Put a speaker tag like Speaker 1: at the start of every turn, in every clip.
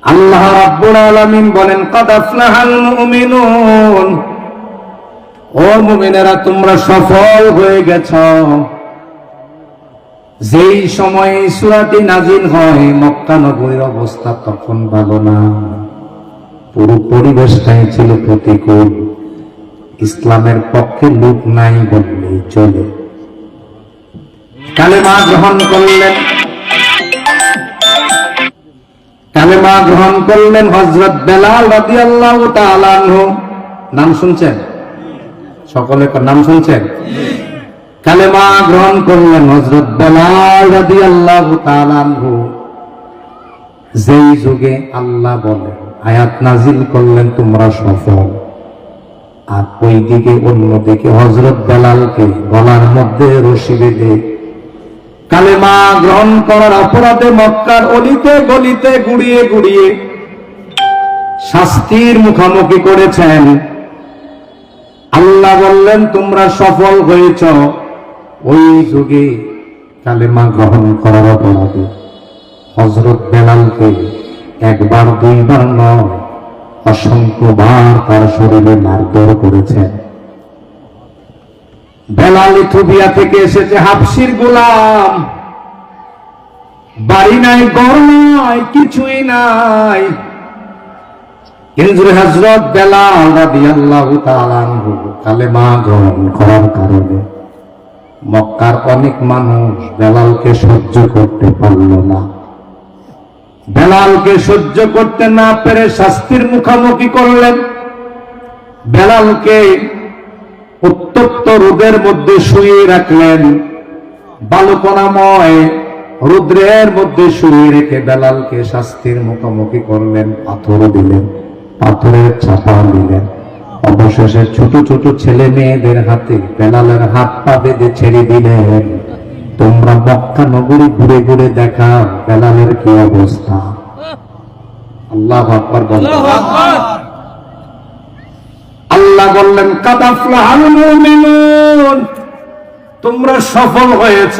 Speaker 1: আল্লাহ রাব্বুল আলামিন বলেন, কাদ আফলাহাল মুমিনুন, ও মুমিনেরা তোমরা সফল হয়ে গেছো। যেই সময়ে সূরাটি নাজিল হয় মক্কা নগরীর অবস্থা তখন ভালো না, পুরো পরিবেশটাই ছিল প্রতিকূল। ইসলামের পক্ষে লোক নাই বললেই চলে। কালেমা গ্রহণ করলেন হযরত বেলাল রাদিয়াল্লাহু তাআলা আনহু। নাম শুনছেন? সকলে নাম শুনছেন? কালেমা গ্রহণ করলেন হযরত বেলাল রাদিয়াল্লাহু তাআলা আনহু। যেই যুগে আল্লাহ বলেন, আয়াত নাজিল করলেন তোমরা সফল, আর ওই দিকে অন্যদিকে হযরত বেলালকে গলার মধ্যে রশি বেঁধে কালেমা গ্রহণ করার অপরাধে মক্কার অলিতে গলিতে গুড়িয়ে গুড়িয়ে শাস্তির মুখোমুখি করেছেন। আল্লাহ বললেন তোমরা সফল হয়েছ। ওই যুগে কালেমা গ্রহণ করার অপরাধে হযরত বেলালকে একবার দুইবার নয়, অসংখ্যবার তার শরীরে মারধর করেছেন। বেলাল ইথিওপিয়া থেকে এসেছে, হাবশির গোলাম, বাড়ি নাই, ঘর নাই, কিছুই নাই। কিন্তু হযরত বেলাল রাদিয়াল্লাহু তাআলা আনহু কালেমা গ্রহণ করার কারণে মক্কার অনেক মানুষ বেলালকে সহ্য করতে পারল না। বেলালকে সহ্য করতে না পেরে শাস্তির মুখোমুখি করলেন। বেলালকে উত্তপ্ত রোদের মধ্যে শুইয়ে রাখলেন, বালুকণাময় রৌদ্রের মধ্যে শুইয়ে রেখে বেলালকে শাস্তির মুখোমুখি করলেন। পাথর দিলেন, পাথরের চাপা দিলেন। অবশেষে ছোট ছোট ছেলে মেয়েদের হাতে বেলালের হাত পা বেঁধে ছেড়ে দিলেন। তোমরা মক্কা নগরী ঘুরে ঘুরে দেখাও বেলালের কি অবস্থা। আল্লাহু আকবার বলেন। আল্লাহ বললেন, কাদ আফলাহাল মুমিনুন, তোমরা সফল হয়েছ।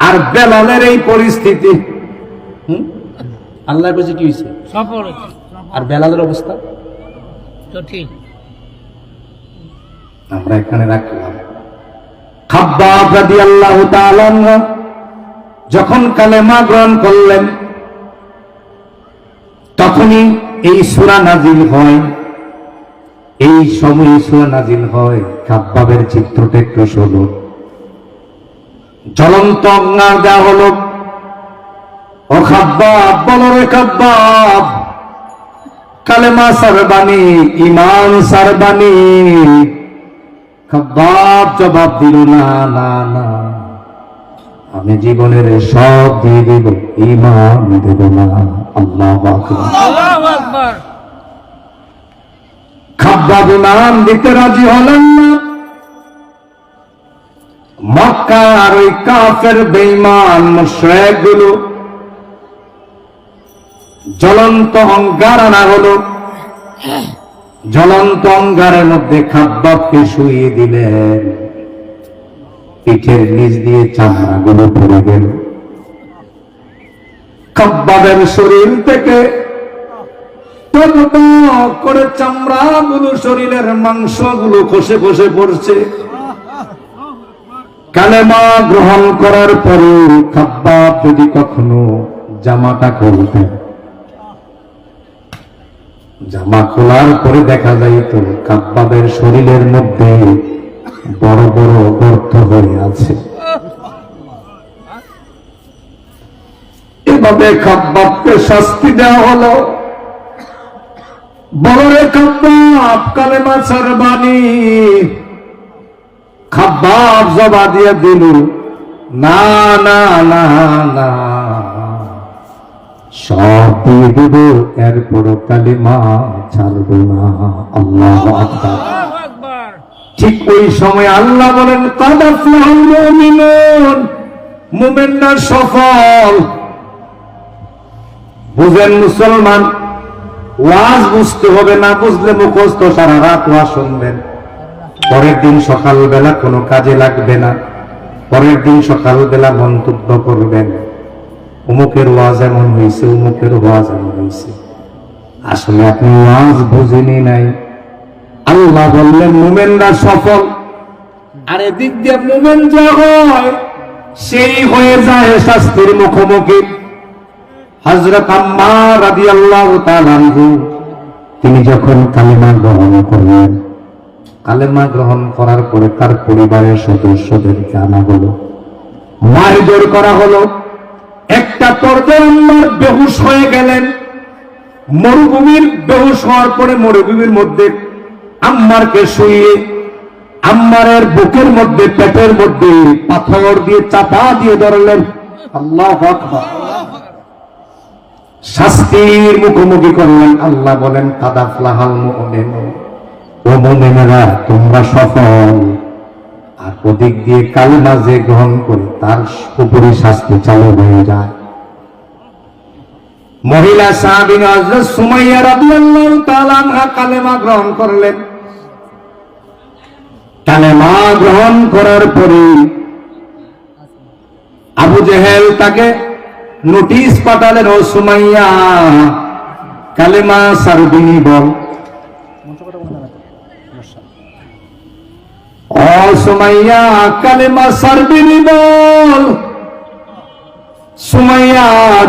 Speaker 1: আর বেলালের এই পরিস্থিতি, আল্লাহর কাছে কি হয়েছে?
Speaker 2: সফল।
Speaker 1: আর বেলালের অবস্থা
Speaker 2: তো ঠিক।
Speaker 1: আমরা এখানে রাখলাম। খাব্বাব রাদিয়াল্লাহু তাআলা যখন কালেমা গ্রহণ করলেন তখনই এই সূরা নাজিল হয়। এই সময় সূরা নাজিল হয়। খাব্বাবের চিত্রটা একটু শোনো। জ্বলন্ত অঙ্গার দেওয়া হলো, ও খাব্বাব, বলো রে খাব্বাব, কালেমা সারবানি, ঈমান সারবানি। খাব্বাব জবাব দিল, না না না, আমি জীবনের সব দিয়ে দেব, ঈমান দেব না। আল্লাহু আকবার,
Speaker 2: আল্লাহু আকবার।
Speaker 1: খাব্বাব ঈমান দিতে রাজি হলেন না। মক্কার ওই কাফের বেঈমান মুশরিকগুলো জ্বলন্ত অঙ্গার আনা হলো। জ্বলন্ত অঙ্গারের মধ্যে খাব্বাবকে শুইয়ে দিলেন। পিঠের নিচ দিয়ে চামড়াগুলো পড়ে গেল। খাব্বাবের শরীর থেকে টকটক করে চামড়াগুলো, শরীরের মাংসগুলো খসে খসে পড়ছে। কালেমা গ্রহণ করার পরে খাব্বাব যদি কখনো জামাটা খুলতেন, জামা খোলার পরে দেখা যাইত খাব্বাবের শরীরের মধ্যে বড় বড় গর্ত হয়ে আছে। এভাবে খাব্বাবকে শাস্তি দেওয়া হলো। বড় রে খাব্বাব, কালেমা সারবানি। খাব্বাব জবাব দিয়ে দিল, না না না না, সব দিয়ে দেব, এরপর কালেমা ছাড়ব না। আল্লাহু আকবার। ঠিক ওই সময় আল্লাহ বলেন, কাদ আফলাহাল মুমিনুন, মুমিনরা সফল। বুঝেন মুসলমান, ওয়াজ বুঝতে হবে, না বুঝলে মুখস্থ সারা রাত ওয়াজ শুনবেন, পরের দিন সকালবেলা কোনো কাজে লাগবে না। পরের দিন সকালবেলা মন্তব্য করবেন, অমুকের ওয়াজ এমন হয়েছে, অমুকের ওয়াজ এমন হয়েছে। আসলে আপনি ওয়াজ বুঝেনি নাই। আল্লাহ বললেন মুমিনরা সফল, আর এদিক দিয়ে মুমিন যা হয় সেই হয়ে যায় শাস্তির মুখোমুখি। হযরত আম্মার রাদিয়াল্লাহু তাআলা আনহু তিনি যখন কালেমা গ্রহণ করলেন, কালেমা গ্রহণ করার পরে তার পরিবারের সদস্যদেরকে আনা হলো, মারধর করা হলো। একটা পর্যায়ে আম্মার বেহুশ হয়ে গেলেন। মরুভূমির বেহুশ হওয়ার পরে মরুভূমির মধ্যে আম্মারকে শুইয়ে আম্মারের বুকের মধ্যে, পেটের মধ্যে পাথর দিয়ে চাপা দিয়ে ধরলেন। আল্লাহু আকবার। শাস্তির মুখোমুখি করলেন। আল্লাহ বলেন কাদ আফলাহাল মুমিনুন, ও মুমিনেরা তোমরা সফল। আর ওদিক দিয়ে কালেমা যে গ্রহণ করে তার উপরে শাস্তি চালু হয়ে যায়। মহিলা সাহাবীনা হযরত সুমাইয়া রাদিয়াল্লাহু তাআলা আনহা কালেমা গ্রহণ করলেন। কালেমা গ্রহণ করার পরে আবু জেহেল তাকে নোটিশ পাঠালেন, ও সুমাইয়া কালেমা সারবিনি বল। ও সুমাইয়া কালেমা সারবিনি বল। সুমাইয়া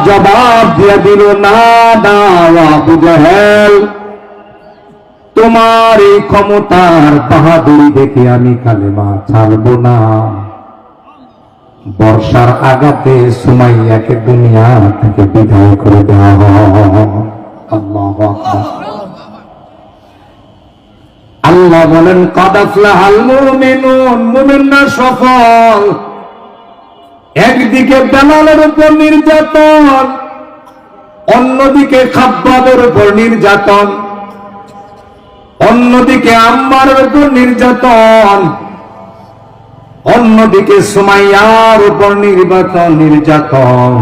Speaker 1: জবাব দিয়ে দিল, না না আবু জেহেল, তোমার এই ক্ষমতার বাহাদুরি দেখে আমি কালেমা ছাড়ব না। বর্ষার আঘাতে সুমাইয়াকে দুনিয়া থেকে বিদায় করে দেওয়া হয়। আল্লাহু আকবার। আল্লাহ বলেন কাদ আফলাহাল মুমিনুন, মুমিনরা সফল। একদিকে বেলালের উপর নির্যাতন, অন্যদিকে খাব্বাবের উপর নির্যাতন, অন্যদিকে আম্মারের উপর নির্যাতন, অন্যদিকে সুমাইয়ার উপর নির্যাতন।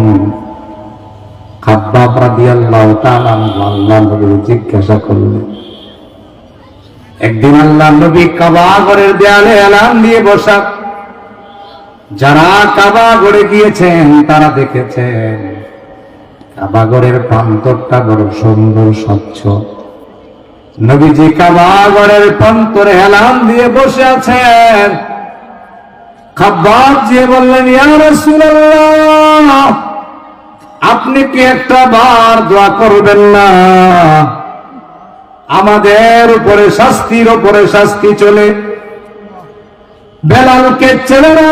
Speaker 1: খাব্বাব রাদিয়াল্লাহু তাআলা আল্লাহর নবীকে জিজ্ঞাসা করলেন। একদিন আল্লাহর নবী কাবা ঘরের দেয়ালে এলান দিয়ে বসা। যারা কাবা ঘরে গিয়েছেন তারা দেখেছেন কাবা ঘরের প্রান্তরটা বড় সুন্দর স্বচ্ছ। নবীজি কাবা ঘরের প্রান্তরে এলান দিয়ে বসে আছেন। খাব্বাব যে বললেন, ইয়া রাসূলুল্লাহ, আপনি কি একটা বার দোয়া করবেন না? আমাদের উপরে শাস্তির উপরে শাস্তি চলে। বেলালকে ছেলেরা,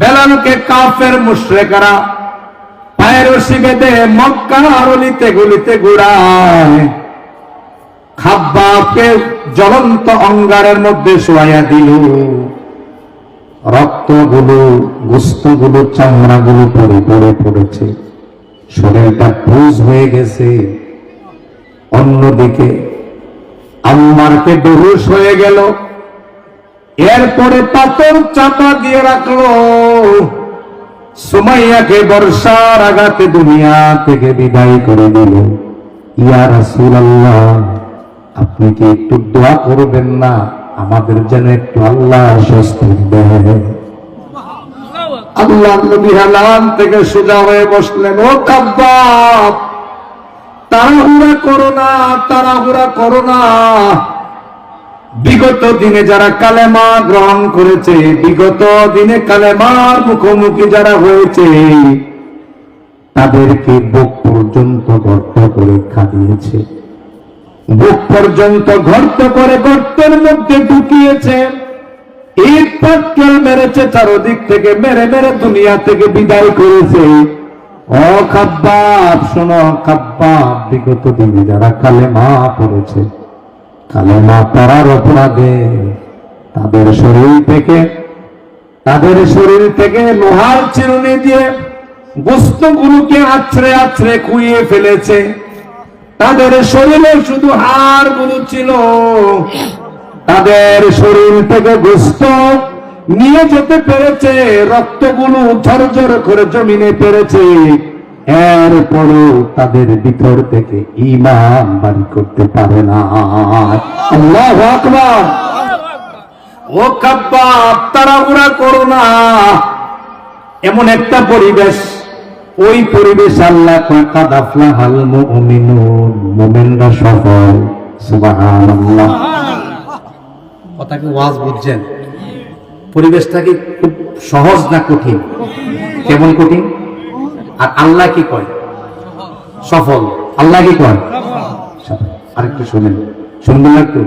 Speaker 1: বেলালকে কাফের মুশরিকরা পায়ের রশি বেঁধে মক্কার অলিতে গলিতে ঘুরায়। খাব্বাবকে জ্বলন্ত অঙ্গারের মধ্যে শোয়াইয়া দিল। রক্তগুলো, গোশতগুলো, চামড়াগুলো পড়ে পড়ে পড়েছে, শরীরটা পুজ হয়ে গেছে। অন্যদিকে আম্মারকে বেহুশ হয়ে গেল। এরপরে পাথর চাপা দিয়ে রাখলো। সুমাইয়াকে বর্ষার আঘাতে দুনিয়া থেকে বিদায় করে দিল। ইয়া রাসূলুল্লাহ, আপনি কি একটু দোয়া করবেন না আমাদের যেন একটু আল্লাহ স্বস্তি দেয়? আল্লাহ নবী হেলান থেকে সোজা হয়ে বসলেন। ও খাব্বাব, তাড়াহুড়া করো না, তাড়াহুড়া করো না। বিগত দিনে যারা কালেমা গ্রহণ করেছে, বিগত দিনে কালেমার মুখোমুখি যারা হয়েছে, তাদেরকে বুক পর্যন্ত গর্ত করে খাদিয়েছে, বুক পর্যন্ত গর্ত করে গর্তের মধ্যে ঢুকিয়েছে, ইট পাটকেল মেরেছে, চারদিক থেকে মেরে মেরে দুনিয়া থেকে বিদায় করেছে। ও খাব্বাব শোনো, খাব্বাব, বিগত দিনে যারা কালেমা পড়েছে, কালেমা পড়ার অপরাধে তাদের শরীর থেকে লোহার চিরুনি দিয়ে গোশতগুলোকে আছড়ে আছড়ে খুইয়ে ফেলেছে। তাদের শরীরে শুধু হাড়গুলো ছিল, তাদের শরীর থেকে গোশত নিয়ে যেতে পেরেছে, রক্তগুলো ঝরঝর করে জমিনে পেরেছে। এরপরও তাদের ভিতর থেকে ঈমান বাড়ি করতে পারে না। আল্লাহু আকবার। ও খাব্বাব, তাড়াহুড়া করো না। এমন একটা পরিবেশ, ওই পরিবেশ আল্লাহ কয় কাদ আফলাহাল মুমিনুন, মুমিনরা সফল। সুবহানাল্লাহ। কথা কি ওয়াজ বুঝছেন? পরিবেশটা কি খুব সহজ না কঠিন? কেমন কঠিন? আর আল্লাহ কি কয়? সফল। আল্লাহ কি কয়? সফল। আরেকটু শুনেন, শুনবেন একটু।